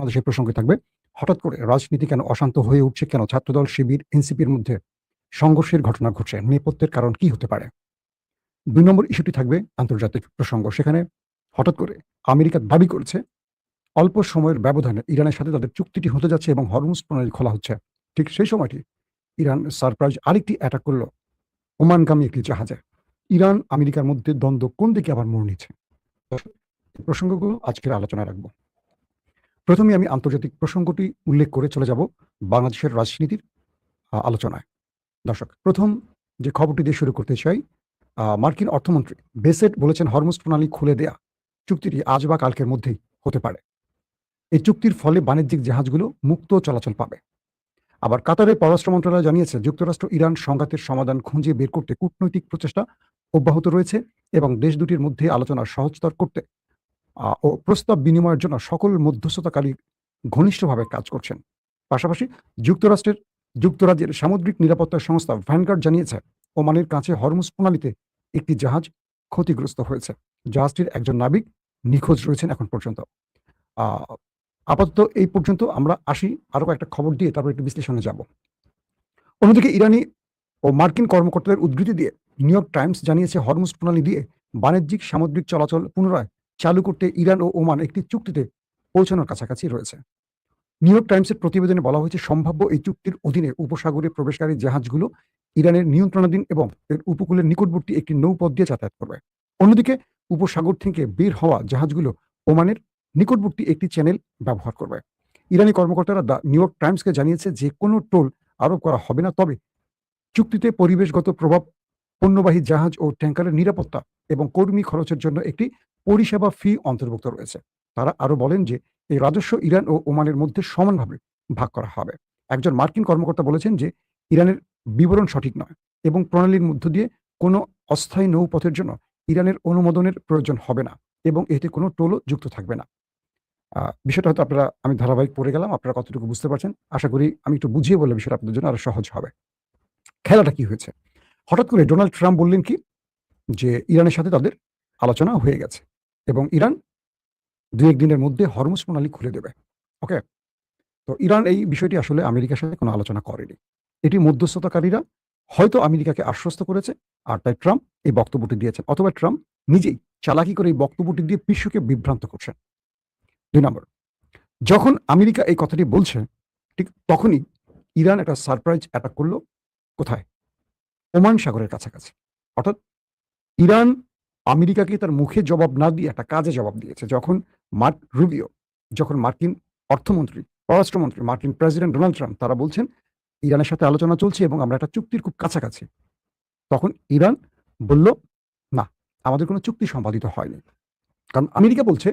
বাংলাদেশের প্রসঙ্গে থাকবে হঠাৎ করে রাজনীতি কেন অশান্ত হয়ে উঠছে, কেন ছাত্রদল, শিবির, এনসিপির মধ্যে সংঘর্ষের ঘটনা ঘটছে, নেপথ্যের কারণ কি হতে পারে। ২ নম্বর ইস্যুটি থাকবে আন্তর্জাতিক প্রসঙ্গ। সেখানে হঠাৎ করে আমেরিকা দাবি করেছে অল্প সময়ের ব্যবধানে ইরানের সাথে তাদের চুক্তিটি হতে যাচ্ছে এবং হরমুজ প্রণালী খোলা হচ্ছে। ঠিক সেই সময়টি ইরান সারপ্রাইজ আরেকটি অ্যাটাক করল ওমানগামী একটি জাহাজে। ইরান আমেরিকার মধ্যে দ্বন্দ্ব কোন দিকে আবার মোড় নিচ্ছে, এই প্রসঙ্গগুলো আজকের আলোচনায় রাখবো। প্রথমে আমি আন্তর্জাতিক প্রসঙ্গটি উল্লেখ করে চলে যাব বাংলাদেশের রাজনীতির আলোচনায়। দর্শক, প্রথম যে খবরটি দিয়ে শুরু করতে চাই, মার্কিন অর্থমন্ত্রী বেসেট বলেছেন হরমুজ প্রণালী খুলে দেয়া চুক্তিটি আজ বা কালকের মধ্যেই হতে পারে। এই চুক্তির ফলে বাণিজ্যিক জাহাজগুলো মুক্ত চলাচল পাবে। আবার কাতারের পররাষ্ট্র মন্ত্রণালয় জানিয়েছে যুক্তরাষ্ট্র ইরান সংঘাতের সমাধান খুঁজে বের করতে কূটনৈতিক প্রচেষ্টা অব্যাহত রয়েছে এবং দেশ দুটির মধ্যে আলোচনা সহজতর করতে ও প্রস্তাব বিনিময়ের জন্য সকল মধ্যস্থতাকারী ঘনিষ্ঠভাবে কাজ করছেন। পাশাপাশি যুক্তরাজ্যের সামুদ্রিক নিরাপত্তা সংস্থা ভ্যানগার্ড জানিয়েছে ওমানের কাছে হরমুজ প্রণালীতে একটি জাহাজ ক্ষতিগ্রস্ত হয়েছে। জাহাজটির একজন নাবিক নিখোঁজ রয়েছেন এখন পর্যন্ত। আপাতত এই পর্যন্ত আমরা আসি, আরো একটা খবর দিয়ে তারপর একটু বিশ্লেষণে যাব। অন্যদিকে ইরানি ও মার্কিন কর্মকর্তাদের উদ্ধৃতি দিয়ে নিউ ইয়র্ক টাইমস জানিয়েছে হরমুজ প্রণালী দিয়ে বাণিজ্যিক সামুদ্রিক চলাচল পুনরায় চালু করতে ইরান ও ওমান একটি চুক্তিতে পৌঁছানোর কাছাকাছি রয়েছে। নিউ ইয়র্ক টাইমসের প্রতিবেদনে বলা হয়েছে সম্ভাব্য এই চুক্তির অধীনে উপসাগরে প্রবেশকারী জাহাজগুলো ইরানের নিয়ন্ত্রণাধীন এবং এর উপকূলের নিকটবর্তী একটি নৌপথ দিয়ে যাতায়াত করবে। অন্যদিকে উপসাগর থেকে বের হওয়া জাহাজগুলো ওমানের নিকটবর্তী একটি চ্যানেল ব্যবহার করবে। ইরানি কর্মকর্তারা দ্য নিউ ইয়র্ক টাইমসকে জানিয়েছে যে কোনো টোল আরোপ করা হবে না, তবে চুক্তিতে পরিবেশগত প্রভাব, পণ্যবাহী জাহাজ ও ট্যাঙ্কারের নিরাপত্তা এবং কর্মী খরচের জন্য একটি পরিষেবা ফি অন্তর্ভুক্ত রয়েছে। তারা আরো বলেন যে এই রাজস্ব ইরান ও ওমানের মধ্যে সমানভাবে ভাগ করা হবে। একজন মার্কিন কর্মকর্তা বলেছেন যে ইরানের বিবরণ সঠিক নয় এবং প্রণালীর মধ্য দিয়ে কোনো অস্থায়ী নৌপথের জন্য ইরানের অনুমোদনের প্রয়োজন হবে না এবং এতে কোনো টোলও যুক্ত থাকবে না। বিষয়টা হয়তো আমি ধারাবাহিক পড়ে গেলাম, আপনারা কতটুকু বুঝতে পারছেন আশা করি আমি একটু বুঝিয়ে বললে বিষয়টা আপনাদের জন্য আরো সহজ হবে। খেলাটা কি হয়েছে, হঠাৎ করে ডোনাল্ড ট্রাম্প বললেন কি যে ইরানের সাথে তাদের আলোচনা হয়ে গেছে এবং ইরান ২-১ দিনের মধ্যে হরমুজ প্রণালী খুলে দেবে। ওকে, তো ইরান এই বিষয়টি আসলে আমেরিকার সাথে কোনো আলোচনা করেনি। এটি মধ্যস্থতাকারীরা হয়তো আমেরিকাকে আশ্বস্ত করেছে আর তাই ট্রাম্প এই বক্তব্যটি দিয়েছেন, অথবা ট্রাম্প নিজেই চালাকি করে এই বক্তব্যটি দিয়ে বিশ্বকে বিভ্রান্ত করছেন। ২ নম্বর, যখন আমেরিকা এই কথাটি বলছে ঠিক তখনই ইরান একটা সারপ্রাইজ অ্যাটাক করলো। কোথায়? ওমান সাগরের কাছাকাছি। অর্থাৎ ইরান আমেরিকাকে তার মুখে জবাব না দিয়ে একটা কাজে জবাব দিয়েছে। যখন মার্ক রুবিও, যখন মার্কিন অর্থমন্ত্রী, পররাষ্ট্রমন্ত্রী, মার্কিন প্রেসিডেন্ট ডোনাল্ড ট্রাম্প তারা বলছেন ইরানের সাথে আলোচনা চলছে এবং আমরা একটা চুক্তির খুব কাছাকাছি, তখন ইরান বলল না, আমাদের কোনো চুক্তি সম্পাদিত হয়নি। কারণ আমেরিকা বলছে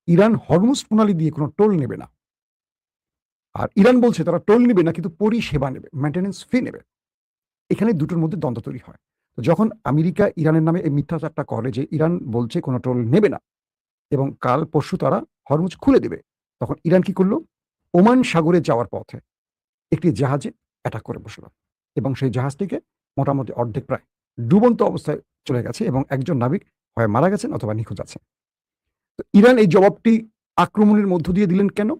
ইরান হরমুজ প্রণালী দিয়ে কোনো টোল নেবে না, আর ইরান বলছে তারা টোল নেবে না কিন্তু পরিষেবা নেবে, মেইনটেনেন্স ফি নেবে। এখানে দুটোর মধ্যে দ্বন্দ্ব তৈরি হয়। তো যখন আমেরিকা ইরানের নামে এই মিথ্যাচারটা করে যে ইরান বলছে কোনো টোল নেবে না এবং কাল পরশু তারা হরমুজ খুলে দেবে, তখন ইরান কি করলো? ওমান সাগরে যাওয়ার পথে একটি জাহাজে অ্যাটাক করে বসলো এবং সেই জাহাজটিকে মোটামুটি অর্ধেক প্রায় ডুবন্ত অবস্থায় চলে গেছে এবং একজন নাবিক হয় মারা গেছেন অথবা নিখোঁজ আছে। তো ইরান এই জবাবটি আক্রমণের মধ্য দিয়ে দিলেন কেন?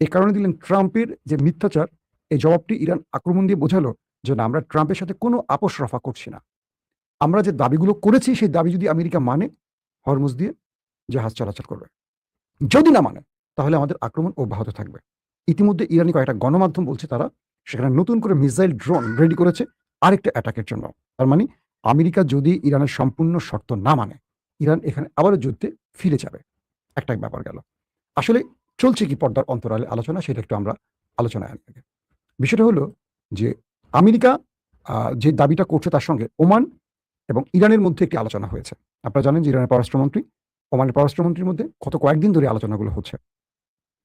এই কারণে দিলেন ট্রাম্পের যে মিথ্যাচার, এই জবাবটি ইরান আক্রমণ দিয়ে বোঝালো যে না, আমরা ট্রাম্পের সাথে কোনো আপোষ রফা করছি না। আমরা যে দাবিগুলো করেছি সেই দাবি যদি আমেরিকা মানে, হরমুজ দিয়ে জাহাজ চলাচল করবে। যদি না মানে তাহলে আমাদের আক্রমণ অব্যাহত থাকবে। ইতিমধ্যে ইরানি কয়েকটা গণমাধ্যম বলছে তারা সেখানে নতুন করে মিসাইল ড্রোন রেডি করেছে আরেকটা অ্যাটাকের জন্য। তার মানে আমেরিকা যদি ইরানের সম্পূর্ণ শর্ত না মানে, ইরান এখানে আবারও যুদ্ধে ফিরে যাবে। একটা ব্যাপার গেল। আসলে চলছে কি পর্দার অন্তরালে আলোচনা, সেটা একটু আমরা আলোচনায় আনি আগে। বিষয়টা হলো যে আমেরিকা যে দাবিটা করছে তার সঙ্গে ওমান এবং ইরানের মধ্যে একটি আলোচনা হয়েছে। আপনারা জানেন যে ইরানের পররাষ্ট্রমন্ত্রী ওমানের পররাষ্ট্রমন্ত্রীর মধ্যে কয়েকদিন ধরে আলোচনাগুলো হচ্ছে।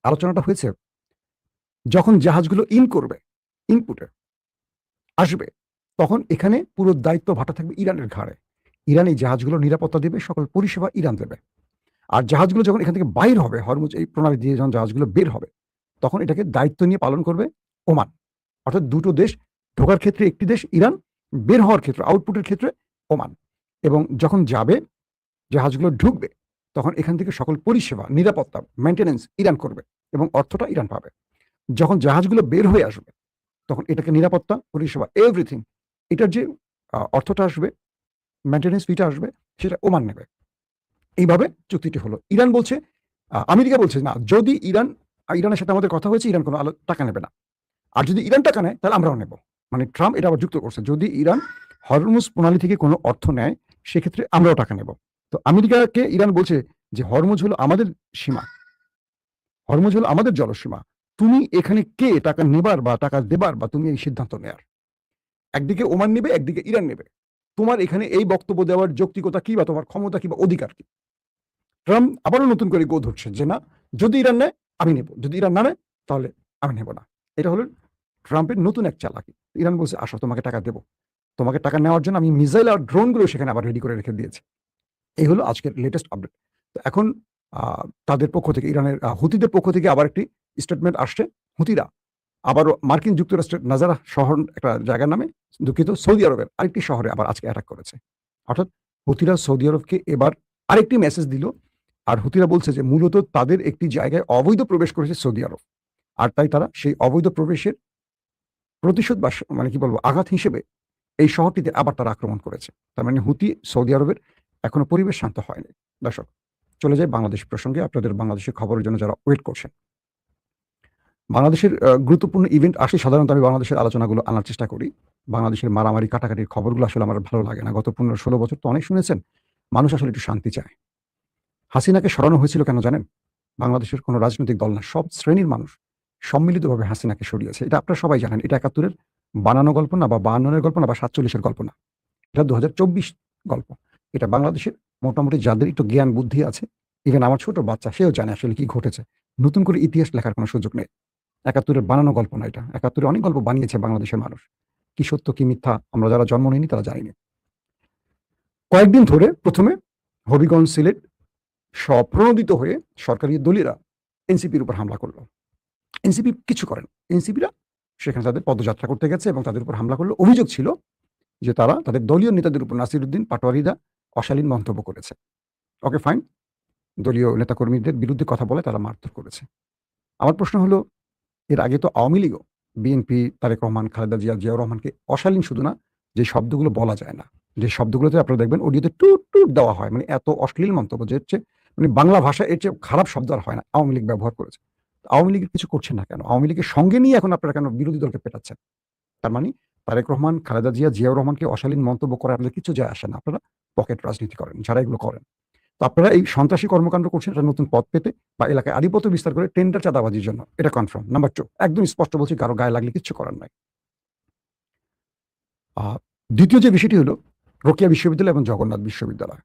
আলোচনাটা হয়েছে যখন জাহাজগুলো ইনপুটে আসবে, তখন এখানে পুরো দায়িত্ব ভাটা থাকবে ইরানের ঘাড়ে। ইরান এই জাহাজগুলোর নিরাপত্তা দেবে, সকল পরিষেবা ইরান দেবে। আর জাহাজগুলো যখন এখান থেকে বাইর হবে, হরমুজ এই প্রণালী দিয়ে যখন জাহাজগুলো বের হবে, তখন এটাকে দায়িত্ব নিয়ে পালন করবে ওমান। অর্থাৎ দুটো দেশ, ঢোকার ক্ষেত্রে একটি দেশ ইরান, বের হওয়ার ক্ষেত্রে, আউটপুটের ক্ষেত্রে ওমান। এবং যখন যাবে, জাহাজগুলো ঢুকবে, তখন এখান থেকে সকল পরিষেবা, নিরাপত্তা, মেইনটেনেন্স ইরান করবে। এবং অর্থটা ইরান পাবে। যখন জাহাজগুলো বের হয়ে আসবে তখন এটাকে নিরাপত্তা, পরিষেবা, এভরিথিং, এটার যে অর্থটা আসবে, মেইনটেনেন্স ফিটা আসবে, সেটা ওমান নেবে। এইভাবে চুক্তিটি হলো। ইরান বলছে, আমেরিকা বলছে না, যদি ইরানের সাথে আমাদের কথা হয়েছে, ইরান কোনো টাকা নেবে না। আর যদি ইরান টাকা নেয় তাহলে আমরাও নেব। মানে ট্রাম্প এটা আবার যুক্ত করছে, যদি ইরান হরমুজ প্রণালী থেকে কোনো অর্থ নেয় সেক্ষেত্রে আমরাও টাকা নেব। তো আমেরিকাকে ইরান বলছে যে হরমুজ হলো আমাদের সীমা, হরমুজ হলো আমাদের জলসীমা, তুমি এখানে কে টাকা নেবার বা টাকা দেবার বা তুমি এই সিদ্ধান্ত নেয়ার? একদিকে ওমান নেবে, একদিকে ইরান নেবে। তোমার এখানে এই বক্তব্য দেওয়ার যৌক্তিকতা কি বা তোমার ক্ষমতা কি বা অধিকার কি? ট্রাম্প আবারও নতুন করে গো ধরছে যে না, যদি ইরান নেয় আমি নেব, যদি ইরান না নেয় তাহলে আমি নেব না। এটা হলো ট্রাম্পের নতুন এক চালাকি। ইরান বলছে আসো তোমাকে টাকা দেবো, তোমাকে টাকা নেওয়ার জন্য আমি মিসাইল আর ড্রোনগুলো সেখানে আবার রেডি করে রেখে দিয়েছি। এই হলো আজকের লেটেস্ট আপডেট। তো এখন তাদের পক্ষ থেকে, ইরানের হুতিদের পক্ষ থেকে আবার একটি স্টেটমেন্ট আসছে। হুতিরা আবারও মার্কিন যুক্তরাষ্ট্রের নাজারা শহর একটা জায়গার নামে, দুঃখিত, সৌদি আরবের আরেকটি শহরে আবার আজকে অ্যাটাক করেছে। অর্থাৎ হুতিরা সৌদি আরবকে এবার আরেকটি মেসেজ দিল। আর হুতিরা বলছে যে মূলত তাদের একটি জায়গায় অবৈধ প্রবেশ করেছে সৌদি আরব, আর তাই তারা সেই অবৈধ প্রবেশের প্রতিশোধ বা মানে কি বলবো আঘাত হিসেবে এই শহরটিতে আবার তারা আক্রমণ করেছে। তার মানে হুতি সৌদি আরবের এখনো পরিবেশ শান্ত হয়নি। দর্শক, চলে যায় বাংলাদেশ প্রসঙ্গে। আপনাদের বাংলাদেশের খবরের জন্য যারা ওয়েট করছেন, বাংলাদেশের গুরুত্বপূর্ণ ইভেন্ট আসলে সাধারণত আমি বাংলাদেশের আলোচনাগুলো আনার চেষ্টা করি। বাংলাদেশের মারামারি কাটাকাটির খবরগুলো আসলে আমার ভালো লাগে না। গত 15-16 বছর তো অনেক শুনেছেন। মানুষ আসলে একটু শান্তি চায়। হাসিনাকে সরানো হয়েছিল কেন জানেন? বাংলাদেশের কোনো রাজনৈতিক দল না, সব শ্রেণীর মানুষ সম্মিলিতভাবে হাসিনাকে সরিয়েছে। এটা আপনারা সবাই জানেন। এটা ৭১-এর বানানো গল্প না, বা ৫২-এর গল্প না, বা ৪৭-এর গল্প না। এটা ২০২৪ গল্প। এটা বাংলাদেশের মোটামুটি যাদের একটু জ্ঞান বুদ্ধি আছে, ইভেন আমার ছোট বাচ্চা সেও জানে আসলে কি ঘটেছে। নতুন করে ইতিহাস লেখার কোনো সুযোগ নেই। ৭১-এর বানানো গল্প না এটা। ৭১-এ অনেক গল্প বানিয়েছে বাংলাদেশের মানুষ। কি সত্য কি মিথ্যা আমরা যারা জন্ম নিইনি তারা জানি না। কয়েকদিন ধরে প্রথমে হবিগঞ্জ, সিলেট স্বপ্রণোদিত হয়ে সরকারি দলীয়রা এনসিপির উপর হামলা করলো। এনসিপি কিছু করেন। এনসিপিরা সেখানে তাদের পদযাত্রা করতে গেছে এবং তাদের উপর হামলা করলো। অভিযোগ ছিল যে তারা তাদের দলীয় নেতাদের উপর, নাসিরউদ্দিন পাটোয়ারিরা অশালীন মন্তব্য করেছে। ওকে ফাইন, দলীয় নেতাকর্মীদের বিরুদ্ধে কথা বলে তারা মারধর করেছে। আমার প্রশ্ন হলো, এর আগে তো আওয়ামী লীগও বিএনপি, তারেক রহমান, খালেদা জিয়া, জিয়াউর রহমানকে অশালীন শুধু না, যে শব্দগুলো বলা যায় না, যে শব্দগুলোতে আপনারা দেখবেন অডিওতে টুট টুট দেওয়া হয়, মানে এত অশ্লীল মন্তব্য যে হচ্ছে, মানে বাংলা ভাষা এর চেয়ে খারাপ শব্দ আর হয় না, আওয়ামী লীগ ব্যবহার করেছে। আওয়ামী লীগের কিছু করছেন না কেন? আওয়ামী লীগের সঙ্গে নিয়ে এখন আপনারা কেন বিরোধী দলকে পেটাচ্ছেন? তার মানে তারেক রহমান, খালেদা জিয়া, জিয়াউর রহমানকে অশালীন মন্তব্য করে আপনাদের কিছু যায় আসে না। আপনারা পকেট রাজনীতি করেন যারা এগুলো করেন। তো আপনারা এই সন্ত্রাসী কর্মকাণ্ড করছেন একটা নতুন পদ পেতে বা এলাকায় আধিপত্য বিস্তার করে টেন্ডার চাঁদাবাজির জন্য। এটা কনফার্ম। নাম্বার 2, একদম স্পষ্ট বলছি, কারো গায়ে লাগলে কিচ্ছু করার নাই। দ্বিতীয় যে বিষয়টি হলো রোকেয়া বিশ্ববিদ্যালয় এবং জগন্নাথ বিশ্ববিদ্যালয়।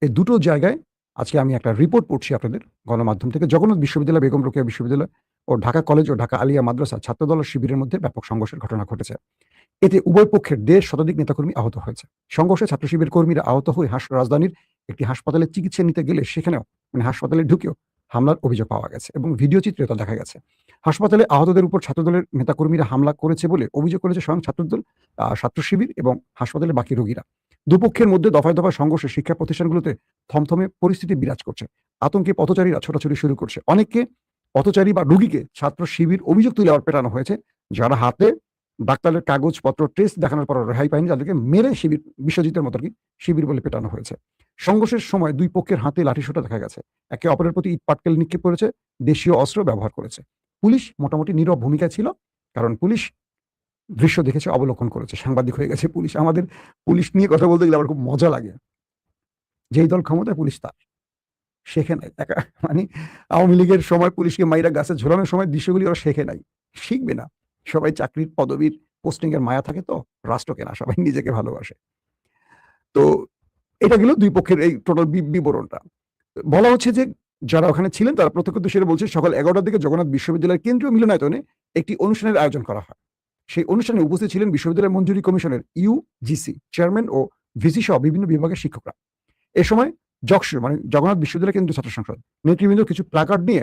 এই দুটো জায়গায় আজকে আমি একটা রিপোর্ট পড়ছি আপনাদের গণমাধ্যম থেকে। জগন্নাথ বিশ্ববিদ্যালয়, বেগম রোকেয়া বিশ্ববিদ্যালয় ও ঢাকা কলেজ ও ঢাকা আলিয়া মাদ্রাসা ছাত্রদল শিবিরের মধ্যে ব্যাপক সংঘর্ষের ঘটনা ঘটেছে। এতে উভয় পক্ষের ১.৫ শতাধিক নেতাকর্মী আহত হয়েছে। সংঘর্ষে ছাত্র শিবির কর্মীরা আহত হয়ে রাজধানীর একটি হাসপাতালে চিকিৎসা নিতে গেলে সেখানেও, মানে হাসপাতালে ঢুকেও হামলার অভিযোগ পাওয়া গেছে এবং ভিডিও চিত্রে তা দেখা গেছে। হাসপাতালে আহতদের উপর ছাত্রদলের নেতাকর্মীরা হামলা করেছে বলে অভিযোগ করেছে স্বয়ং ছাত্রদল, ছাত্র শিবির এবং হাসপাতালের বাকি রোগীরা। দুপক্ষের মধ্যে দফায় দফায় সংঘর্ষে শিক্ষা প্রতিষ্ঠানগুলোতে থমথমে পরিস্থিতি বিরাজ করছে। আতঙ্কে পথচারীরা ছোটাছুটি শুরু করছে। অনেককে, পথচারী বা রোগীকে ছাত্র শিবির অভিযোগ তুলে আবার পেটানো হয়েছে। যারা হাতে ডাক্তারের কাগজপত্র টেস্ট দেখানোর পর রেহাই পায়নি তাদেরকে মেরে শিবির, বিশ্বজিতের মতো কি শিবির বলে পেটানো হয়েছে। সংঘর্ষের সময় দুই পক্ষের হাতে লাঠিসোঁটা দেখা গেছে। একে অপরের প্রতি ইট পাটকেল নিক্ষেপ করেছে, দেশীয় অস্ত্র ব্যবহার করেছে। পুলিশ মোটামুটি নীরব ভূমিকায় ছিল, কারণ পুলিশ দৃশ্য দেখেছে, অবলোকন করেছে, সাংবাদিক হয়ে গেছে পুলিশ। আমাদের পুলিশ নিয়ে কথা বলতে গেলে আমার খুব মজা লাগে। যেই দল ক্ষমতায় পুলিশ তার শেখে নাই। মানে আওয়ামী লীগের সময় পুলিশকে মাইরা গাছে ঝোলানোর সময় দৃশ্যগুলি ওরা শেখে নাই, শিখবে না। সবাই চাকরির পদবীর পোস্টিং এর মায়া থাকে, তো রাষ্ট্রকে না, সবাই নিজেকে ভালোবাসে। তো এটা গেল দুই পক্ষের এই টোটাল বিবরণটা। বলা হচ্ছে যে যারা ওখানে ছিলেন তারা প্রত্যক্ষদর্শীরা বলছে সকাল ১১টার দিকে জগন্নাথ বিশ্ববিদ্যালয়ের কেন্দ্রীয় মিলনায়তনে একটি অনুষ্ঠানের আয়োজন করা হয়। সেই অনুষ্ঠানে উপস্থিত ছিলেন বিশ্ববিদ্যালয় মঞ্জুরি কমিশনের ইউজিসি চেয়ারম্যান ও ভিসি সহ বিভিন্ন বিভাগের শিক্ষকরা। এ সময় জকসু, মানে জগন্নাথ বিশ্ববিদ্যালয় কেন্দ্রীয় ছাত্র সংসদ নেতৃবৃন্দ কিছু প্ল্যাকার্ড নিয়ে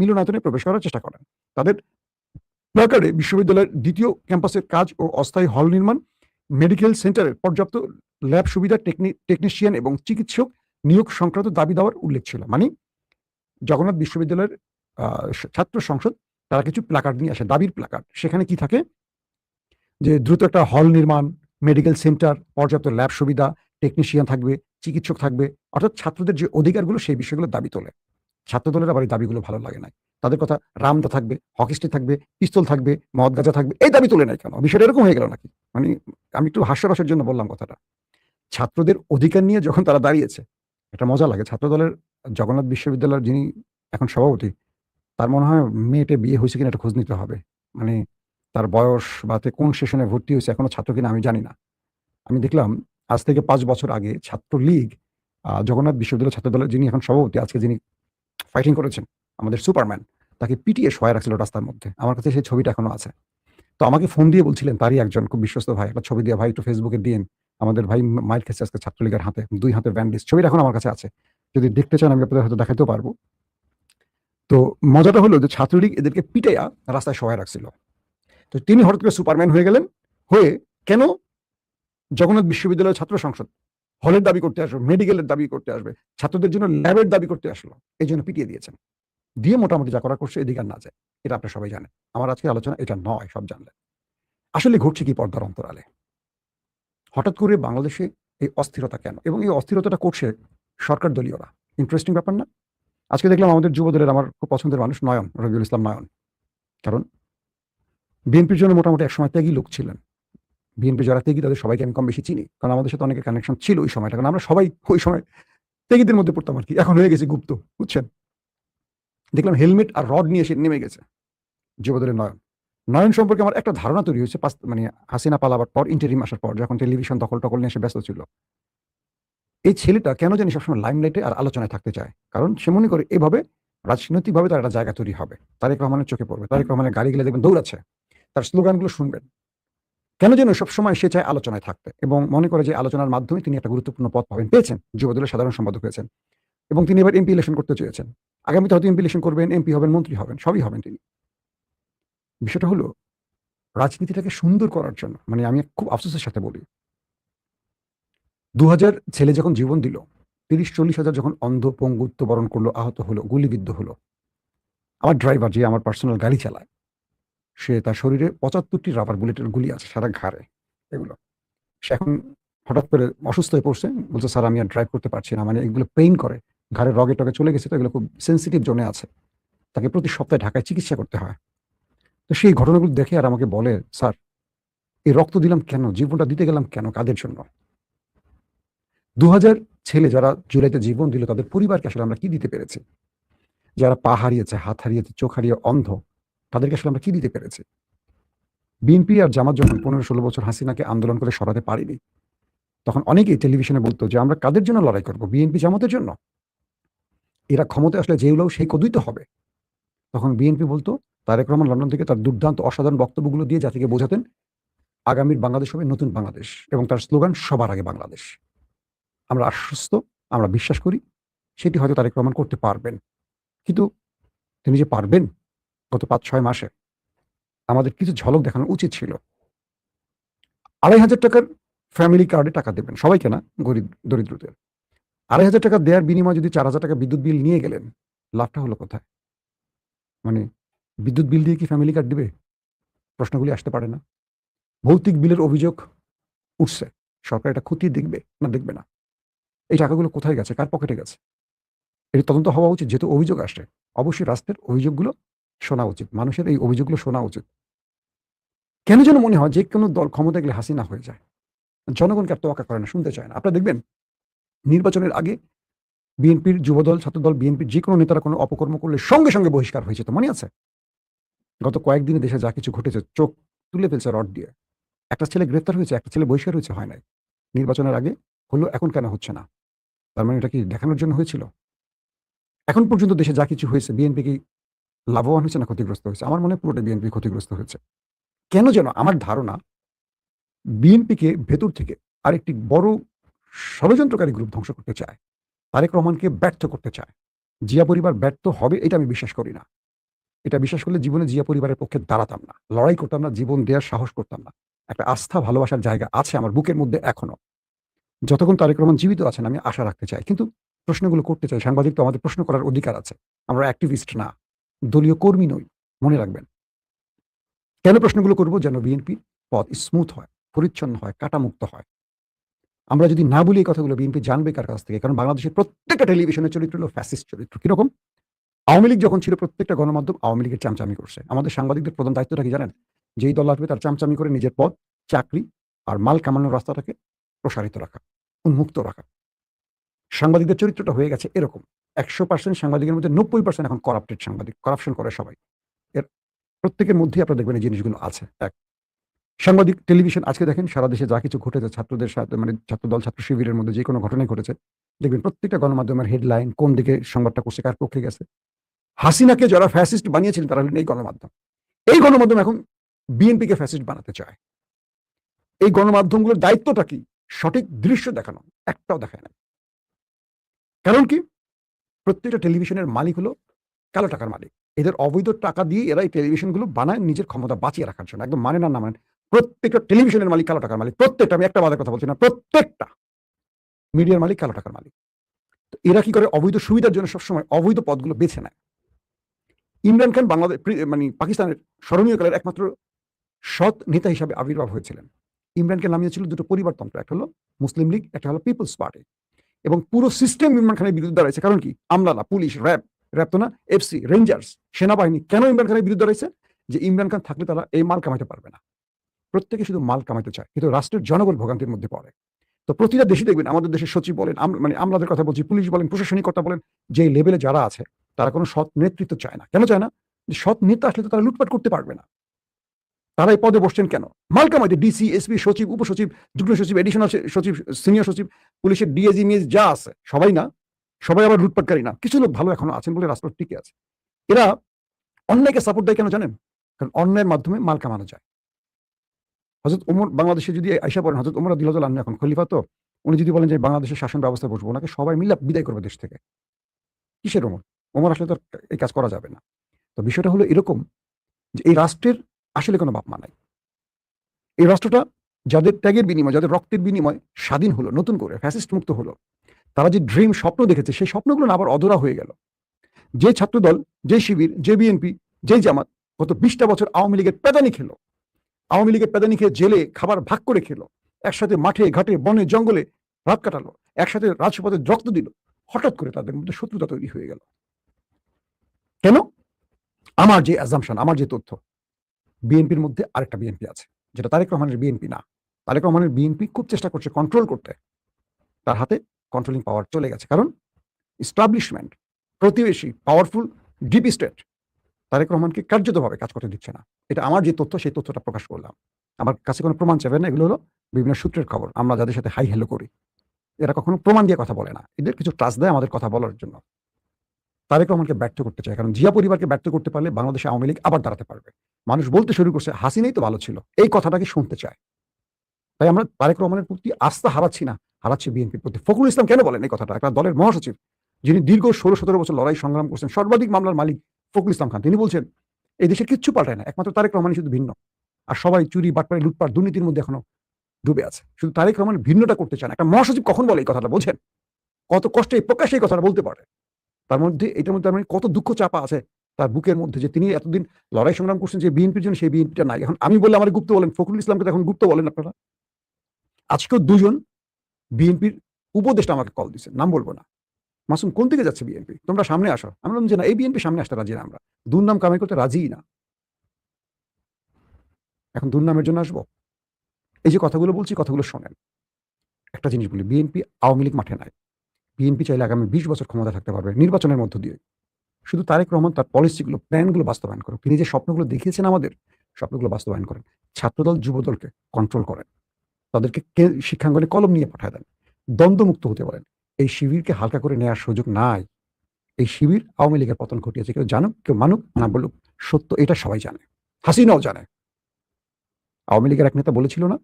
মিলনায়তনে প্রবেশ করার চেষ্টা করেন। তাদের প্ল্যাকার্ডে বিশ্ববিদ্যালয়ের দ্বিতীয় ক্যাম্পাসের কাজ ও অস্থায়ী হল নির্মাণ, মেডিকেল সেন্টারের পর্যাপ্ত ল্যাব সুবিধা, টেকনিশিয়ান এবং চিকিৎসক নিয়োগ সংক্রান্ত দাবি দেওয়ার উল্লেখ ছিল। মানে জগন্নাথ বিশ্ববিদ্যালয়ের ছাত্র সংসদ তারা কিছু প্ল্যাকার্ড নিয়ে আসে, দাবির প্ল্যাকার্ড। সেখানে কি থাকে যে দ্রুত একটা হল নির্মাণ, মেডিকেল সেন্টার, পর্যাপ্ত ল্যাব সুবিধা, টেকনিশিয়ান থাকবে, চিকিৎসক থাকবে, অর্থাৎ ছাত্রদের যে অধিকারগুলো সেই বিষয়গুলো দাবি তোলে। ছাত্রদলের আবার এই দাবিগুলো ভালো লাগে নাই। তাদের কথা রামদা থাকবে, হকি স্টিক থাকবে, পিস্তল থাকবে, মদ গাঁজা থাকবে, এই দাবি তোলে নাই কেন? বিষয়টা এরকম হয়ে গেল নাকি? মানে আমি একটু হাস্যরসের জন্য বললাম কথাটা। ছাত্রদের অধিকার নিয়ে যখন তারা দাঁড়িয়েছে, একটা মজা লাগে। ছাত্রদলের জগন্নাথ বিশ্ববিদ্যালয়ের যিনি এখন সভাপতি, তার মনে হয় মেয়েটে বিয়ে হয়েছে কিনা একটা খোঁজ নিতে হবে। মানে তার বয়স বা তে কোন সেশনে ভর্তি হয়েছে এখনো ছাত্র কিনা আমি জানি না। আমি দেখলাম আজ থেকে ৫ বছর আগে ছাত্রলীগ জগন্নাথ বিশ্ববিদ্যালয় ছাত্রদলের যিনি এখন সভাপতি, আজকে যিনি ফাইটিং করেছেন, আমাদের সুপারম্যান, তাকে পিটিয়ে শোয়ায় রাখছিল রাস্তার মধ্যে। আমার কাছে সেই ছবিটা এখনো আছে। তো আমাকে ফোন দিয়ে বলছিলেন তারই একজন খুব বিশ্বস্ত ভাই, একটা ছবি দিয়ে, ভাই একটু ফেসবুকে দিয়েন। আমাদের ভাই মাইর খেয়েছে আজকে ছাত্রলীগের হাতে, ২ হাতে ব্যান্ডেজ। ছবিটা এখন আমার কাছে আছে। যদি দেখতে চান আমি আপনাদের হয়তো দেখাতেও পারবো। তো মজাটা হলো যে ছাত্রলীগ এদেরকে পিটাইয়া রাস্তায় শোয়ায় রাখছিল। তো তিনি হঠাৎ করে সুপারম্যান হয়ে গেলেন। হয়ে কেন জগন্নাথ বিশ্ববিদ্যালয়ের ছাত্র সংসদ হলের দাবি করতে আসবে, মেডিকেলের দাবি করতে আসবে, ছাত্রদের জন্য ল্যাবের দাবি করতে আসলো, এই জন্য পিটিয়ে দিয়েছেন। দিয়ে মোটামুটি যা করা করছে এদিকে আর না যায়। এটা আপনারা সবাই জানেন। আমার আজকের আলোচনা এটা নয়, সব জানলেন। আসলে ঘটছে কি পর্দার অন্তরালে? হঠাৎ করে বাংলাদেশে এই অস্থিরতা কেন? এবং এই অস্থিরতাটা করছে সরকার দলীয়রা। ইন্টারেস্টিং ব্যাপার না? আজকে দেখলাম আমাদের যুবদলের আমার খুব পছন্দের মানুষ নয়ন, রবিউল ইসলাম নয়ন। কারণ বিএনপির জন্য মোটামুটি একসময় ত্যাগী লোক ছিলেন। বিএনপি যারা ত্যাগী তাদের সবাইকে আমি কম বেশি চিনি। কারণ আমাদের সাথে অনেকের কানেকশন ছিল ওই সময়টা। কারণ আমরা সবাই ওই সময় ত্যাগীদের মধ্যে পড়তাম আরকি। এখন হয়ে গেছে গুপ্ত, বুঝছেন? দেখলাম হেলমেট আর রড নিয়ে এসে নেমে গেছে যুবদলের নয়ন। নয়ন সম্পর্কে আমার একটা ধারণা তৈরি হয়েছে মানে হাসিনা পালাবার পর, ইন্টারিম আসার পর, যখন টেলিভিশন দখল-টখল নিয়ে এসে ব্যস্ত ছিল। এই ছেলেটা কেন জানি সবসময় লাইমলাইটে আর আলোচনায় থাকতে চায়। কারণ সে মনে করে এভাবে রাজনৈতিকভাবে তার একটা জায়গা তৈরি হবে। তারেক রহমানের চোখে পড়বে। তারেক রহমানের গাড়িগুলো দেখবেন দৌড়াচ্ছে। তার স্লোগানগুলো শুনবেন। কেন যেন সবসময় সে চায় আলোচনায় থাকতে এবং মনে করে যে আলোচনার মাধ্যমে তিনি একটা গুরুত্বপূর্ণ পদ পাবেন। পেয়েছেন। যুবদলের সাধারণ সম্পাদক হয়েছেন। এবং তিনি এবার এমপি ইলেকশন করতে চেয়েছেন। আগামীতে হয়তো এমপি ইলেকশন করবেন, এমপি হবেন, মন্ত্রী হবেন, সবই হবেন তিনি। বিষয়টা হলো রাজনীতিটাকে সুন্দর করার জন্য, মানে আমি খুব আফসোসের সাথে বলি, ২০০০ ছেলে যখন জীবন দিল, ৩০-৪০ হাজার যখন অন্ধ, পঙ্গুত্ব বরণ করলো, আহত হলো, গুলিবিদ্ধ হলো। আমার ড্রাইভার যে আমার পার্সোনাল গাড়ি চালায়, সে তার শরীরে ৭৫টি রাবার বুলেটের গুলি আছে সারা ঘাড়ে এগুলো। সে এখন হঠাৎ করে অসুস্থ হয়ে পড়ছে। বলছে, "স্যার আমি আর ড্রাইভ করতে পারছি না।" মানে এগুলো পেইন করে। ঘাড়ের রগে-টগে চলে গেছে, তো এগুলো খুব সেনসিটিভ জোনে আছে। তাকে প্রতি সপ্তাহে ঢাকায় চিকিৎসা করতে হয়। তো সেই ঘটনাগুলো দেখে আর আমাকে বলে, "স্যার, এই রক্ত দিলাম কেন? জীবনটা দিতে গেলাম কেন? কাদের জন্য?" ২০০০ ছেলে যারা জুলাইতে জীবন দিল তাদের পরিবারকে আসলে আমরা কি দিতে পেরেছি? যারা পা হারিয়েছে, হাত হারিয়েছে, চোখ হারিয়ে অন্ধ, তাদেরকে আসলে আমরা কি দিতে পেরেছি? বিএনপি আর জামাত যখন ১৫-১৬ বছর হাসিনাকে আন্দোলন করে সরাতে পারেনি, তখন অনেকেই টেলিভিশনে বলত যে, "আমরা কাদের জন্য লড়াই করব? বিএনপি জামাতের জন্য? এরা ক্ষমতায় আসলে যেগুলো সেইগুলোই তো হবে।" তখন বিএনপি বলত, তারেক রহমান লন্ডন থেকে তার দুর্দান্ত অসাধারণ বক্তব্যগুলো দিয়ে জাতিকে বোঝাতেন, আগামীর বাংলাদেশ হবে নতুন বাংলাদেশ এবং তার স্লোগান সবার আগে বাংলাদেশ। আমরা আশ্বস্ত, আমরা বিশ্বাস করি সেটি হয়তো তারেক রহমান করতে পারবেন। কিন্তু তিনি যে পারবেন গত ৫-৬ মাসে আমাদের কিছু ঝলক দেখানো উচিত ছিল। ৳২৫০০ ফ্যামিলি কার্ডে টাকা দেবেন। সবাইকে না, গরিব দরিদ্রদের। ৳২৫০০ দেয়ার বিনিময়ে যদি ৳৪,০০০ বিদ্যুৎ বিল নিয়ে গেলেন, লাভটা হলো কোথায়? মানে বিদ্যুৎ বিল দিয়ে কি ফ্যামিলি কার্ড দিবে? প্রশ্নগুলি আসতে পারে না? ভৌতিক বিলের অভিযোগ উঠছে। সরকার এটা খতিয়ে দেখবে না দেখবে না? এই টাকাগুলো কোথায় গেছে? কার পকেটে গেছে? এর তদন্ত হওয়া উচিত। যেহেতু অভিযোগ আসছে, অবশ্যই রাষ্ট্রের অভিযোগগুলো শোনা উচিত। মানুষের এই অভিযোগগুলো শোনা উচিত। কেন যেন মনে হয় যেকোনো দল ক্ষমতায় গেলে হাসিনা হয়ে যায়। জনগণকে আর তোয়াক্কা করে না, শুনতে চায় না। আপনারা দেখবেন নির্বাচনের আগে বিএনপির যুবদল, ছাত্রদল, বিএনপির যেকোনো নেতারা কোনো অপকর্ম করলে সঙ্গে, সঙ্গে বহিষ্কার হয়ে যেত। মনে আছে? গত কয়েকদিনে দেশে যা কিছু ঘটেছে, চোখ তুলে ফেলছে রড দিয়ে। একটা ছেলে গ্রেফতার হয়েছে, একটা ছেলে বহিষ্কার হয়েছে, হয় নাই। নির্বাচনের আগে হলো, এখন কেন হচ্ছে না? তার মানে এটা কি দেখানোর জন্য হয়েছিল? এখন পর্যন্ত দেশে যা কিছু হয়েছে, বিএনপি কি লাভবান হয়েছে না ক্ষতিগ্রস্ত হয়েছে? আমার মনে হয় পুরোটাই বিএনপি ক্ষতিগ্রস্ত হয়েছে। কেন যেন আমার ধারণা বিএনপিকে ভেতর থেকে আরেকটি বড় ষড়যন্ত্রকারী গ্রুপ ধ্বংস করতে চায়। তারেক রহমানকে ব্যর্থ করতে চায়। জিয়া পরিবার ব্যর্থ হবে এটা আমি বিশ্বাস করি না। এটা বিশ্বাস করলে জীবনে জিয়া পরিবারের পক্ষে দাঁড়াতাম না। লড়াই করতাম না, জীবন দেয়ার সাহস করতাম না। একটা আস্থা ভালোবাসার জায়গা আছে আমার বুকের মধ্যে এখনো। যতক্ষণ তারেক রহমান জীবিত আছেন আমি আশা রাখতে চাই। কিন্তু প্রশ্নগুলো করতে চাই। সাংবাদিক তো আমাদের প্রশ্ন করার অধিকার আছে। আমরা অ্যাক্টিভিস্ট না। দলীয় কর্মী নই, মনে রাখবেন। কেন প্রশ্নগুলো করব? যেন বিএনপির পথ স্মুথ হয়, পরিচ্ছন্ন হয়, কাটামুক্ত হয়। আমরা যদি না বলি এই কথাগুলো, বিএনপি জানবে কার কাছ থেকে? কারণ বাংলাদেশের প্রত্যেকটা টেলিভিশনের চরিত্র হলো ফ্যাসিস্ট চরিত্র। কিরকম? আওয়ামী লীগ যখন ছিল প্রত্যেকটা গণমাধ্যম আওয়ামী লীগের চামচামি করছে। আমাদের সাংবাদিকদের প্রধান দায়িত্বটা কি জানেন? যেই দল আসবে তার চামচামি করে নিজের পদ, চাকরি আর মাল কামানোর রাস্তাটাকে প্রসারিত রাখা, উন্মুক্ত রাখা। সাংবাদিকদের চরিত্রটা হয়ে গেছে এরকম। ১০০% সাংবাদিকের মধ্যে ৯০% এখন করাপ্টেড সাংবাদিক। করাপশন করে সবাই। এর প্রত্যেকের মধ্যেই আপনারা দেখবেন এই জিনিসগুলো আছে। এক, সাংবাদিক, টেলিভিশন আজকে দেখেন সারা দেশে যা কিছু ঘটেছে ছাত্রদের সাথে, মানে ছাত্রদল, ছাত্র শিবিরের মধ্যে যে কোনো ঘটনাই ঘটেছে, দেখবেন প্রত্যেকটা গণমাধ্যমের হেডলাইন কোন দিকে সংবাদটা করছে, কার পক্ষে গেছে। হাসিনাকে যারা ফ্যাসিস্ট বানিয়েছিলেন তারা হলেন এই গণমাধ্যম। এই গণমাধ্যম এখন বিএনপিকে ফ্যাসিস্ট বানাতে চায়। এই গণমাধ্যমগুলোর দায়িত্বটা কি? সঠিক দৃশ্য দেখানো। একটাও দেখায় না। কারণ কি? প্রত্যেকটা টেলিভিশনের মালিক হলো কালো টাকার মালিক। এদের অবৈধ টাকা দিয়ে এরা এই টেলিভিশনগুলো বানায় নিজের ক্ষমতা বাঁচিয়ে রাখার জন্য। একদম মানে না মানেন। প্রত্যেকটা টেলিভিশনের মালিক কালো টাকার মালিক। প্রত্যেকটা, আমি একটা বাদের কথা বলছি না, প্রত্যেকটা মিডিয়ার মালিক কালো টাকার মালিক। তো এরা কি করে? অবৈধ সুবিধার জন্য সবসময় অবৈধ পথগুলো বেছে নেয়। ইমরান খান বাংলাদেশ মানে পাকিস্তানের স্মরণীয় কালের একমাত্র সৎ নেতা হিসাবে আবির্ভাব হয়েছিলেন। ইমরানকে নামিয়েছিল দুটো পরিবারতন্ত্র, একটা হলো মুসলিম লীগ, একটা হলো পিপলস পার্টি। এবং পুরো সিস্টেম ইমরান খানের বিরুদ্ধে দাঁড়াইছে। কারণ কি? আমলারা, পুলিশ, র্যাব তো না, এফসি, রেঞ্জার্স, সেনাবাহিনী কেন ইমরান খানের বিরুদ্ধে দাঁড়াইছে? যে ইমরান খান থাকলে তারা এই মাল কামাইতে পারবে না। প্রত্যেকে শুধু মাল কামাইতে চায়, কিন্তু রাষ্ট্রের জনগণ ভোগান্তির মধ্যে পড়ে। তো প্রতিটা দেশে দেখবেন, আমাদের দেশের সচিব বলেন, মানে আমলাদের কথা বলছি, পুলিশ বলেন, প্রশাসনিক কথা বলেন, যে লেভেলে যারা আছে তারা কোনো সৎ নেতৃত্ব চায় না। কেন চায় না? যে সৎ নেতা আসলে তো তারা লুটপাট করতে পারবে না। তারা এই পদে বসছেন কেন? মাল কামাইতে। ডিসি, এসপি, সচিব, উপসচিব, যুগ্ম সচিব, এডিশনাল সচিব, সিনিয়র সচিব, পুলিশের ডিএজি, মিএস যা আছে সবাই না, সবাই আবার লুটপাটকারী না। কিছু লোক ভালো এখনো আছেন বলে রাষ্ট্র টিকে আছে। এরা অন্যায়কে সাপোর্ট দেয় কেন জানেন? কারণ অন্যায়ের মাধ্যমে মাল কামানো যায়। হযরত ওমর বাংলাদেশে যদি আইসা পড়েন, হযরত ওমর রাদিয়াল্লাহু আনহু এখন খলিফা, তো উনি যদি বলেন যে বাংলাদেশের শাসন ব্যবস্থা বসবো, ওনাকে সবাই মিলে বিদায় করবে দেশ থেকে। কিসের ওমর? ওমর আসলে তো আর এই কাজ করা যাবে না। তো বিষয়টা হলো এরকম যে এই রাষ্ট্রের আসলে কোনো বাপ মা নাই। এই রাষ্ট্রটা যাদের ত্যাগের বিনিময়ে, যাদের রক্তের বিনিময়ে স্বাধীন হলো, নতুন করে ফ্যাসিস্ট মুক্ত হলো, তারা যে ড্রিম স্বপ্ন দেখেছে, সেই স্বপ্নগুলো না আবার অধরা হয়ে গেল। যে ছাত্রদল, যে শিবির, যে বিএনপি, যে জামাত গত ২০টা বছর আওয়ামী লীগের পেদানি খেলো, আওয়ামী লীগের পেদানি খেয়ে জেলে খাবার ভাগ করে খেলো, একসাথে মাঠে ঘাটে বনে জঙ্গলে রাত কাটালো, একসাথে রাজপথে রক্ত দিল, হঠাৎ করে তাদের মধ্যে শত্রুতা তৈরি হয়ে গেল। কেন? আমার যে অ্যাজাম্পশন, আমার যে তথ্য, বিএনপির মধ্যে আরেকটা বিএনপি আছে, যেটা তারেক রহমানের বিএনপি না। তারেক রহমানের বিএনপি খুব চেষ্টা করছে কন্ট্রোল করতে, তার হাতে কন্ট্রোলিং পাওয়ার চলে গেছে। কারণ এস্টাবলিশমেন্ট, প্রতিবেশী, পাওয়ারফুল ডিপ স্টেট তারেক রহমানকে কার্যতভাবে কাজ করতে দিচ্ছে না। এটা আমার যে তথ্য, সেই তথ্যটা প্রকাশ করলাম। আমার কাছে কোনো প্রমাণ চাইবেন না, এগুলো হলো বিভিন্ন সূত্রের খবর। আমরা যাদের সাথে হাই হ্যালো করি, এরা কখনো প্রমাণ দিয়ে কথা বলে না। এদের কিছু ট্রাস্ট দেয় আমাদের কথা বলার জন্য। তারেক রহমানকে ব্যর্থ করতে চায়, কারণ জিয়া পরিবারকে ব্যর্থ করতে পারলে বাংলাদেশে আওয়ামী লীগ আবার দাঁড়াতে পারবে। মানুষ বলতে শুরু করছে হাসিনাই তো ভালো ছিল, এই কথাটাকে শুনতে চায়। তাই আমরা তারেক রহমানের প্রতি আস্থা হারাচ্ছি না, হারাচ্ছি বিএনপির প্রতি। ফখরুল ইসলাম কেন বলেন এই কথাটা? একটা দলের মহাসচিব, যিনি দীর্ঘ ১৬-১৭ বছর লড়াই সংগ্রাম করছেন, সর্বাধিক মামলার মালিক ফখরুল ইসলাম খান, তিনি বলছেন এই দেশের কিচ্ছু পাল্টায় না, একমাত্র তারেক রহমানই শুধু ভিন্ন। আর সবাই চুরি, বাটপাড়ি, লুটপাট, দুর্নীতির মধ্যে এখনো ডুবে আছে। শুধু তারেক রহমান ভিন্নটা করতে চান। একটা মহাসচিব কখন বলে এই কথাটা? বোঝেন কত কষ্টে প্রকাশ্যে এই কথাটা বলতে পারে? তার মধ্যে, এটার মধ্যে মানে কত দুঃখ চাপা আছে তার বুকের মধ্যে, যে তিনি এতদিন লড়াই সংগ্রাম করছেন যে বিএনপির জন্য, সেই বিএনপিটা নাই। এখন আমি বললে আমার গুপ্ত বলেন, ফখরুল ইসলামকে তো এখন গুপ্ত বলেন আপনারা। আজকেও দুজন বিএনপির উপদেষ্টা আমাকে কল দিচ্ছে, নাম বলবো না। মাসুম, কোন দিকে যাচ্ছে বিএনপি? তোমরা সামনে আসো। আমি বললাম যে না, এই বিএনপি সামনে আসতে রাজি না, আমরা দুর্নাম কামাই করতে রাজিই না। এখন দুর্নামের জন্য আসবো? এই যে কথাগুলো বলছি, কথাগুলো শোনেন। একটা জিনিস বলি, বিএনপি আওয়ামী লীগ মাঠে নাই। বিএনপি চাইলে আগামী ২০ বছর ক্ষমতা থাকতে পারবে নির্বাচনের মধ্য দিয়ে। শুধু তারেক রহমান তার পলিসিগুলো, প্ল্যানগুলো বাস্তবায়ন করুন। তিনি যে স্বপ্নগুলো দেখিয়েছেন আমাদের, স্বপ্নগুলো বাস্তবায়ন করেন। ছাত্রদল, যুবদলকে কন্ট্রোল করেন, তাদেরকে শিক্ষাঙ্গনে কলম নিয়ে পাঠায় দেন, দ্বন্দ্বমুক্ত হতে বলেন। এই শিবিরকে হালকা করে নেওয়ার সুযোগ নাই। এই শিবির আওয়ামী লীগের পতন ঘটিয়েছে। কেউ জানুক, কেউ মানুক না বলুক, সত্য এটা সবাই জানে, হাসিনাও জানে। আওয়ামী লীগের এক নেতা বলেছিল না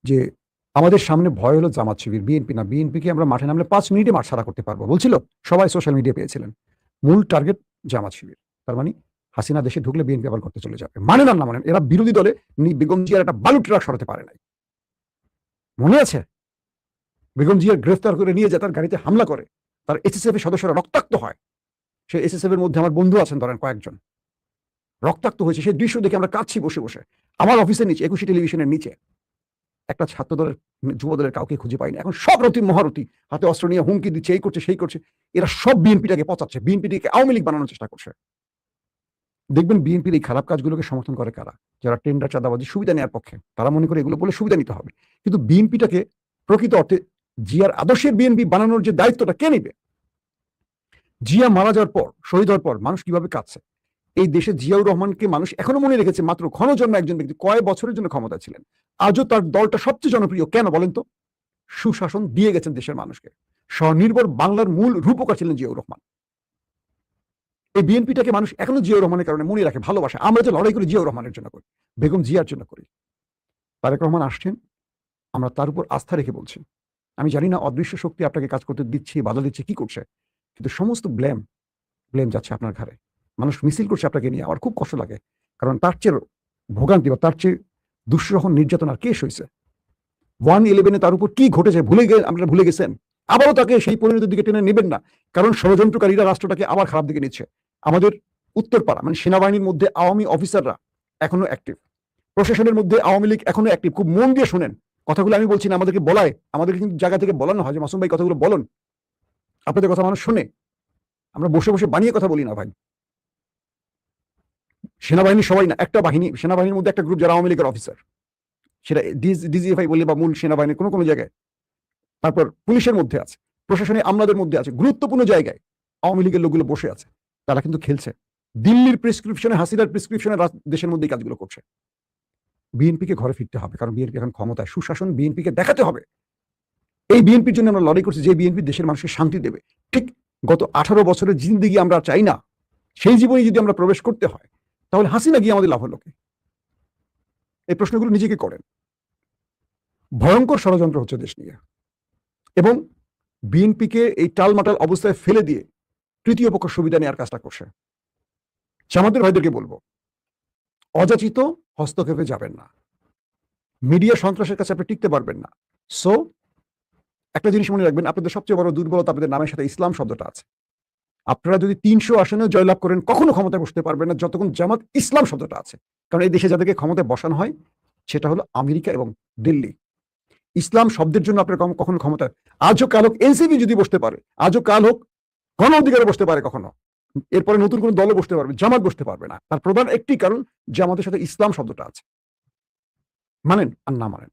যে আমাদের সামনে ভয় হলো জামাত শিবির, বিএনপি না। বিএনপিকে আমরা মাঠে নামলে ৫ মিনিটে মাঠ ছাড়া করতে পারবো বলছিল। সবাই সোশ্যাল মিডিয়া পেয়েছিলেন। মূল টার্গেট জামাত শিবির। তার মানে হাসিনা দেশে ঢুকলে বিএনপি আবার করতে চলে যাবে। মানে না, না মানেন, এরা বিরোধী দলে বেগম জিয়ার একটা বালু ট্রাক সরাতে পারে নাই। মনে আছে? বেগম জিয়ার গ্রেফতার করে নিয়ে যায়, তার গাড়িতে হামলা করে, তার এসএসএফ এর সদস্যরা রক্তাক্ত হয়। সে এসএসএফ এর মধ্যে আমার বন্ধু আছেন ধরেন কয়েকজন, রক্তাক্ত হয়েছে, সেই দৃশ্য দেখে আমরা কাঁদছি বসে বসে। আমার অফিসের নিচে 21 টেলিভিশনের নিচে একটা ছাত্র দলের যুব দলের কাউকে খুঁজে পাইনি। এখন সব রতি মহারতি হাতে অস্ত্র নিয়ে হুমকি দিচ্ছে, এই করছে সেই করছে। এরা সব বিএনপিটাকে পচাচ্ছে, বিএনপিটাকে আওয়ামী লীগ বানানোর চেষ্টা করছে। দেখবেন বিএনপির এই খারাপ কাজগুলোকে সমর্থন করে কারা? যারা টেন্ডার চাঁদাবাজি সুবিধা নেওয়ার পক্ষে, তারা মনে করে এগুলো বলে সুবিধা নিতে হবে। কিন্তু বিএনপিটাকে প্রকৃত অর্থে জিয়ার আদর্শের বিএনপি বানানোর যে দায়িত্বটা কে নিবে? জিয়া মারা যাওয়ার পর, শহীদ হওয়ার পর মানুষ কিভাবে কাঁদছে। এই দেশে জিয়াউর রহমানকে মানুষ এখনো মনে রেখেছে মাত্র ক্ষণজন্ম একজন ব্যক্তি, কয়েক বছরের জন্য ক্ষমতা ছিলেন। আজও তার দলটা সবচেয়ে জনপ্রিয় কেন বলেন তো? সুশাসন দিয়ে গেছেন দেশের মানুষকে। স্বনির্ভর বাংলার মূল রূপকার ছিলেন জিয়াউর রহমান। এই বিএনপিটাকে মানুষ এখনো জিয়াউর রহমানের কারণে মনে রাখে, ভালোবাসে। আমরা যে লড়াই করি জিয়াউর রহমানের জন্য করি, বেগম জিয়ার জন্য করি। তারেক রহমান আসছেন, আমরা তার উপর আস্থা রেখে বলছি। আমি জানি না অদৃশ্য শক্তি আপনাকে কাজ করতে দিচ্ছে, বাধা দিচ্ছে, কি করছে, কিন্তু সমস্ত ব্লেম যাচ্ছে আপনার ঘাড়ে। মানুষ মিছিল করছে আপনাকে নিয়ে, আমার খুব কষ্ট লাগে। কারণ তার চেয়ে ভোগান্তি বা তার চেয়ে দুঃসহ নির্যাতন আর কে সইছে? 1/11 তার উপর কি ঘটেছে আপনারা ভুলে গেছেন। আবারও তাকে সেই পরিণতির দিকে টেনে নেবেন না, কারণ ষড়যন্ত্রকারীরা রাষ্ট্রটাকে আবার খারাপ দিকে নিচ্ছে। আমাদের উত্তরপাড়া মানে সেনাবাহিনীর মধ্যে আওয়ামী অফিসাররা এখনো অ্যাক্টিভ, প্রশাসনের মধ্যে আওয়ামী লীগ এখনো অ্যাক্টিভ। খুব মন দিয়ে শোনেন কথাগুলো, আমি বলছি না, আমাদেরকে বলায়, আমাদেরকে কিন্তু জায়গা থেকে বলানো হয় যে মাসুম ভাই কথাগুলো বলুন, আপনাদের কথা মানুষ শোনে। আমরা বসে বসে বানিয়ে কথা বলি না ভাই। সেনাবাহিনী সবাই না, একটা বাহিনী, সেনাবাহিনীর মধ্যে একটা গ্রুপ যারা আওয়ামী লীগের অফিসার, সেটা ডিজিএফআই বলে বা মূল সেনাবাহিনীর কোনো কোনো জায়গায়, তারপর পুলিশের মধ্যে আছে, প্রশাসনে আমলাদের মধ্যে আছে, গুরুত্বপূর্ণ জায়গায় আওয়ামী লীগের লোকগুলো বসে আছে। তারা কিন্তু খেলছে দিল্লির প্রেসক্রিপশনে, হাসিনার প্রেসক্রিপশনে দেশের মধ্যে কাজগুলো করছে। বিএনপিকে ঘরে ফিরতে হবে, কারণ বিএনপি এখন ক্ষমতায়, সুশাসন বিএনপিকে দেখাতে হবে। এই বিএনপির জন্য আমরা লড়াই করছি, যে বিএনপি দেশের মানুষকে শান্তি দেবে। ঠিক গত 18 বছরের জিন্দিগি আমরা চাই না, সেই জীবনে যদি আমরা প্রবেশ করতে হয়, তাহলে হাসিনা গিয়ে আমাদের লাভ হলো কি? এই প্রশ্নগুলো নিজেকে করেন। ভয়ঙ্কর ষড়যন্ত্র হচ্ছে দেশ নিয়ে, এবং বিএনপিকে এই টালমাটাল অবস্থায় ফেলে দিয়ে তৃতীয় পক্ষ সুবিধা নেওয়ার কাজটা করছে। জামাতের ভাইদেরকে বলবো, অযাচিত হস্তক্ষেপে যাবেন না, মিডিয়া সন্ত্রাসের কাছে আপনি টিকতে পারবেন না। সো একটা জিনিস মনে রাখবেন, আপনাদের সবচেয়ে বড় দুর্বলতা আপনাদের নামের সাথে ইসলাম শব্দটা আছে। আপনারা যদি 300 আসনে জয়লাভ করেন, কখনো ক্ষমতায় বসতে পারবেন না যতক্ষণ জামাত ইসলাম শব্দটা আছে। কারণ এই দেশে যাদেরকে ক্ষমতায় বসানো হয় সেটা হলো আমেরিকা এবং দিল্লি। ইসলাম শব্দের জন্য আপনার কখনো ক্ষমতায়, আজও কাল হোক এনসিপি যদি বসতে পারে, আজও কাল হোক গণ অধিকারে বসতে পারে, কখনো এরপরে নতুন কোন দলে বসতে পারবে, জামাত বসতে পারবে না। তার প্রধান একটি কারণ, জামাতের সাথে ইসলাম শব্দটা আছে। মানেন আর না মানেন,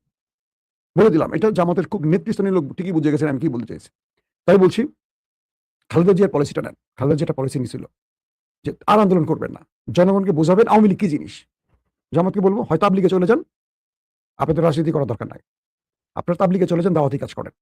বলে দিলাম, এটা জামাতের খুব নেতৃস্থানীয় লোক ঠিকই বুঝে গেছেন আমি কি বলতে চাইছি। তাই বলছি, খালেদা জিয়ার পলিসিটা নেন। খালেদা যেটা পলিসি নিয়েছিল যে আর আন্দোলন করবেন না, জনগণকে বোঝাবেন আওয়ামী লীগ কি জিনিস। জামাতকে বলবো, হয় তাবলিগে চলে যান, আপনাদের রাজনীতি করার দরকার নাই, আপনারা তাবলিগে চলে যান, দাওয়াতি কাজ করেন।